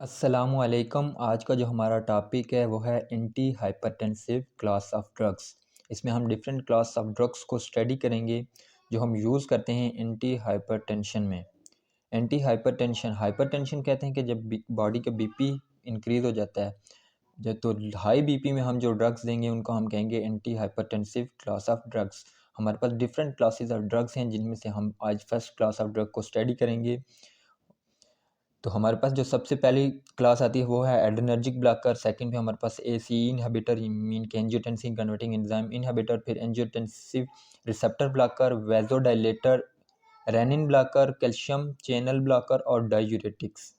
अस्सलामुअलैकुम। आज का जो हमारा टॉपिक है वो है anti hypertensive class of drugs. इसमें हम डिफरेंट क्लास ऑफ ड्रग्स को स्टडी करेंगे जो हम यूज़ करते हैं एंटी हाइपरटेंशन में। एंटी हाइपरटेंशन हाइपरटेंशन कहते हैं कि जब बॉडी का बीपी इंक्रीज़ हो जाता है, जब तो हाई बीपी में हम जो ड्रग्स देंगे उनको हम कहेंगे anti hypertensive class of drugs. हमारे पास डिफरेंट क्लासेस ऑफ ड्रग्स हैं जिनमें से हम आज फर्स्ट क्लास ऑफ ड्रग को स्टडी करेंगे। तो हमारे पास जो सबसे पहली क्लास आती है वो है एड्रेनर्जिक ब्लॉकर। सेकंड पे हमारे पास एसी इनहिबिटर मीन के एंजियोटेंसिन कन्वर्टिंग एंजाइम इनहिबिटर, फिर angiotensin receptor blocker, vasodilator, renin blocker, calcium channel blocker और डायूरेटिक्स।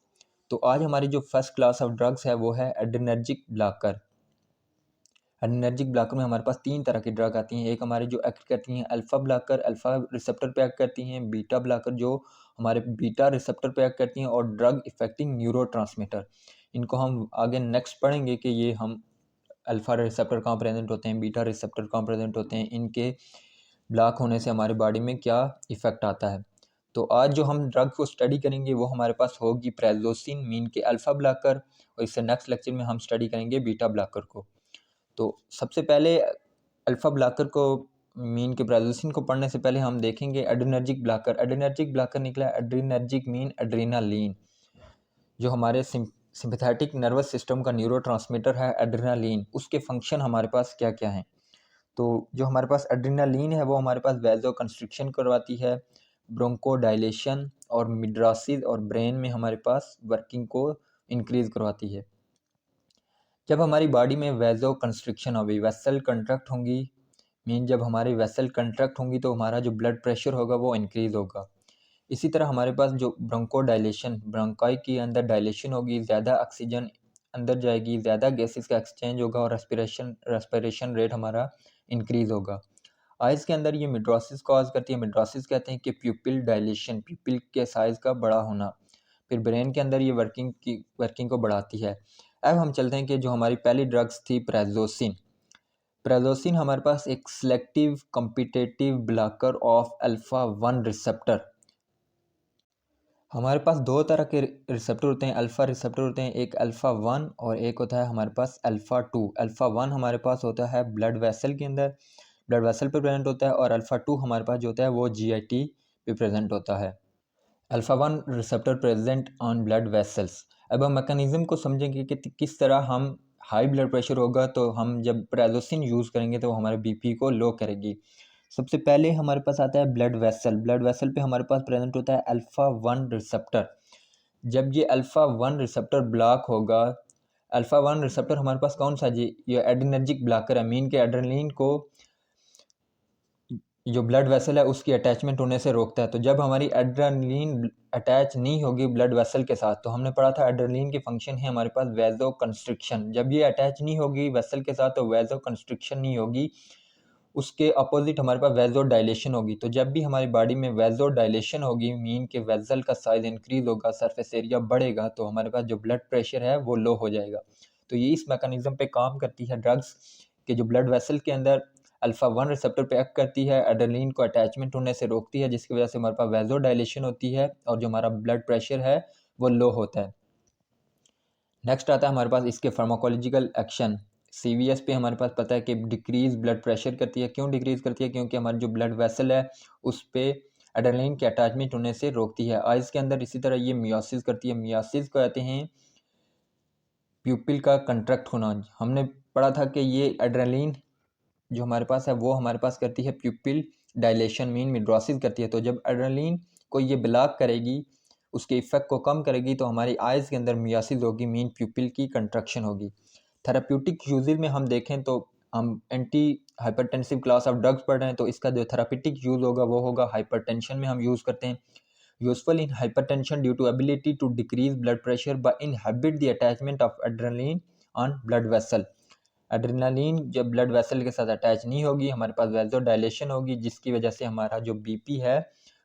तो आज हमारी जो फर्स्ट क्लास ऑफ ड्रग्स है वो है एड्रेनर्जिक ब्लॉकर। एनर्जिक ब्लॉकर में हमारे पास तीन तरह की ड्रग आती हैं। एक हमारी जो एक्ट करती हैं अल्फ़ा ब्लॉकर, अल्फ़ा रिसेप्टर पे एक्ट करती हैं। बीटा ब्लॉकर जो हमारे बीटा रिसेप्टर पे एक्ट करती हैं। और ड्रग इफेक्टिंग न्यूरोट्रांसमीटर, इनको हम आगे नेक्स्ट पढ़ेंगे कि ये हम अल्फ़ा रिसेप्टर कहाँ प्रेजेंट होते हैं, बीटा रिसेप्टर कहाँ प्रेजेंट होते हैं, इनके ब्लॉक होने से हमारी बॉडी में क्या इफ़ेक्ट आता है। तो आज जो हम ड्रग को स्टडी करेंगे वो हमारे पास होगी प्रेजोसिन मीन के अल्फ़ा ब्लॉकर, और इससे नेक्स्ट लेक्चर में हम स्टडी करेंगे बीटा ब्लॉकर को। तो सबसे पहले अल्फ़ा ब्लॉकर को मीन के प्राइजोसिन को पढ़ने से पहले हम देखेंगे एड्रेनर्जिक ब्लॉकर। एड्रेनर्जिक ब्लॉकर निकला एड्रेनर्जिक मीन एड्रेनालीन, जो हमारे सिंपैथेटिक नर्वस सिस्टम का न्यूरोट्रांसमीटर है एड्रेनालीन। उसके फंक्शन हमारे पास क्या क्या हैं। तो जो हमारे पास एड्रेनालीन है वो हमारे पास वैजो कंस्ट्रिक्शन करवाती है, ब्रोंको डायलेशन और मिड्रासिस और ब्रेन में हमारे पास वर्किंग को इंक्रीज करवाती है। जब हमारी बॉडी में वैजो कंस्ट्रिक्शन होगी, वेसल कंट्रैक्ट होंगी, मीन जब हमारी वेसल कंट्रैक्ट होंगी तो हमारा जो ब्लड प्रेशर होगा वो इंक्रीज़ होगा। इसी तरह हमारे पास जो ब्रोंको डायलेशन, ब्रोंकाई के अंदर डायलेशन होगी, ज़्यादा ऑक्सीजन अंदर जाएगी, ज़्यादा गैसेस का एक्सचेंज होगा और रेस्पिरेशन रेट हमारा इंक्रीज़ होगा। आइज़ के अंदर ये मिड्रोसिस कॉज करती है। मिड्रोसिस कहते हैं कि प्यूपिल डायलेशन, प्यूपिल के साइज़ का बड़ा होना। फिर ब्रेन के अंदर ये वर्किंग को बढ़ाती है। अब हम चलते हैं कि जो हमारी पहली ड्रग्स थी प्रेजोसिन। प्रेजोसिन हमारे पास एक selective competitive blocker of alpha 1 receptor. हमारे पास दो तरह के रिसेप्टर होते हैं, अल्फ़ा रिसेप्टर होते हैं, एक अल्फ़ा 1 और एक होता है हमारे पास अल्फ़ा 2। अल्फ़ा 1 हमारे पास होता है ब्लड वेसल के अंदर, ब्लड वेसल पे प्रेजेंट होता है, और अल्फ़ा 2 हमारे पास जो होता है वो जीआईटी पे प्रेजेंट होता है। Alpha 1 receptor present on blood vessels. अब हम मैकेनिज़्म को समझेंगे कि किस तरह हम हाई ब्लड प्रेशर होगा तो हम जब प्रेजोसिन यूज़ करेंगे तो हमारे बीपी को लो करेगी। सबसे पहले हमारे पास आता है ब्लड वेसल। ब्लड वेसल पे हमारे पास प्रेजेंट होता है अल्फ़ा 1 रिसेप्टर। जब ये अल्फ़ा 1 रिसेप्टर ब्लॉक होगा, अल्फ़ा 1 रिसेप्टर हमारे पास कौन सा जी, ये एड्रेनर्जिक ब्लॉकर है, मीन के एड्रेनलिन को जो ब्लड वेसल है उसकी अटैचमेंट होने से रोकता है। तो जब हमारी एड्रेनलिन अटैच नहीं होगी ब्लड वेसल के साथ, तो हमने पढ़ा था एड्रेनलिन की फंक्शन है हमारे पास वैजो कंस्ट्रिक्शन। जब ये अटैच नहीं होगी वेसल के साथ तो वैजो कंस्ट्रिक्शन नहीं होगी, उसके अपोजिट हमारे पास वैजो डायलेशन होगी। तो जब भी हमारी बॉडी में वैजो डायलेशन होगी, मीन के वेसल का साइज इंक्रीज होगा, सरफेस एरिया बढ़ेगा, तो हमारे पास जो ब्लड प्रेशर है वो लो हो जाएगा। तो ये इस मैकेनिज्म पे काम करती है ड्रग्स कि जो ब्लड वेसल के अंदर अल्फ़ा 1 रिसेप्टर पे एक्ट करती है, एड्रेनलिन को अटैचमेंट होने से रोकती है, जिसकी वजह से हमारे पास वैजो डायलेशन होती है और जो हमारा ब्लड प्रेशर है वो लो होता है। नेक्स्ट आता है हमारे पास इसके फार्माकोलॉजिकल एक्शन। सीवीएस पे हमारे पास पता है कि डिक्रीज ब्लड प्रेशर करती है। क्यों डिक्रीज करती है? क्योंकि हमारी जो ब्लड वेसल है उस पे एड्रेनलिन के अटैचमेंट होने से रोकती है। आइज़ के अंदर इसी तरह ये मियोसिस करती है। मियोसिस को कहते हैं प्यूपिल का कंट्रैक्ट होना। हमने पढ़ा था कि ये एड्रेनलिन जो हमारे पास है वो हमारे पास करती है प्यूपिल डायलेशन, मीन मिड्रोसिस करती है। तो जब एड्रेनलिन को ये ब्लॉक करेगी, उसके इफेक्ट को कम करेगी, तो हमारी आइज़ के अंदर मियासिस होगी, मीन प्यूपिल की कंट्रक्शन होगी। थेराप्यूटिक यूजेज में हम देखें तो हम anti hypertensive class of drugs पढ़ रहे हैं, तो इसका जो थेराप्यूटिक यूज़ होगा वो होगा हाइपरटेंशन में हम यूज़ करते हैं। Useful in hypertension due to ability to decrease blood pressure by inhibit the attachment of adrenaline on blood vessel. Adrenaline जब ब्लड वेसल के साथ अटैच नहीं होगी, हमारे पास वैजो डायलेशन होगी, जिसकी वजह से हमारा जो बीपी है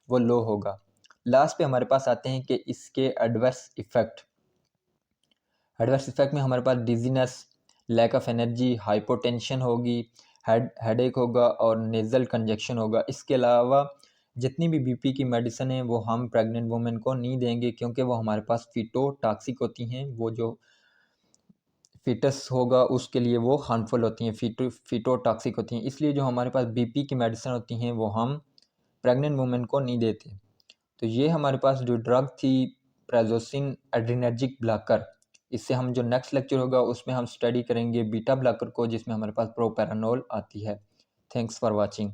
वो लो होगा। लास्ट पे हमारे पास आते हैं कि इसके एडवर्स इफेक्ट। एडवर्स इफेक्ट में हमारे पास dizziness, lack of energy, hypotension होगी, हेडेक होगा और नेज़ल कंजक्शन होगा। इसके अलावा जितनी भी बीपी की मेडिसिन है वो हम प्रेग्नेंट वुमेन को नहीं देंगे, क्योंकि वो हमारे पास फिटोटॉक्सिक होती हैं। वो जो फिटस होगा उसके लिए वो हार्मफुल होती हैं, फिटोटॉक्सिक होती हैं। इसलिए जो हमारे पास बीपी की मेडिसिन होती हैं वो हम प्रेग्नेंट वुमेन को नहीं देते। तो ये हमारे पास जो ड्रग थी प्राजोसिन एड्रेनर्जिक ब्लॉकर, इससे हम जो नेक्स्ट लेक्चर होगा उसमें हम स्टडी करेंगे बीटा ब्लॉकर को, जिसमें हमारे पास प्रोपेरानोल आती है। Thanks for watching.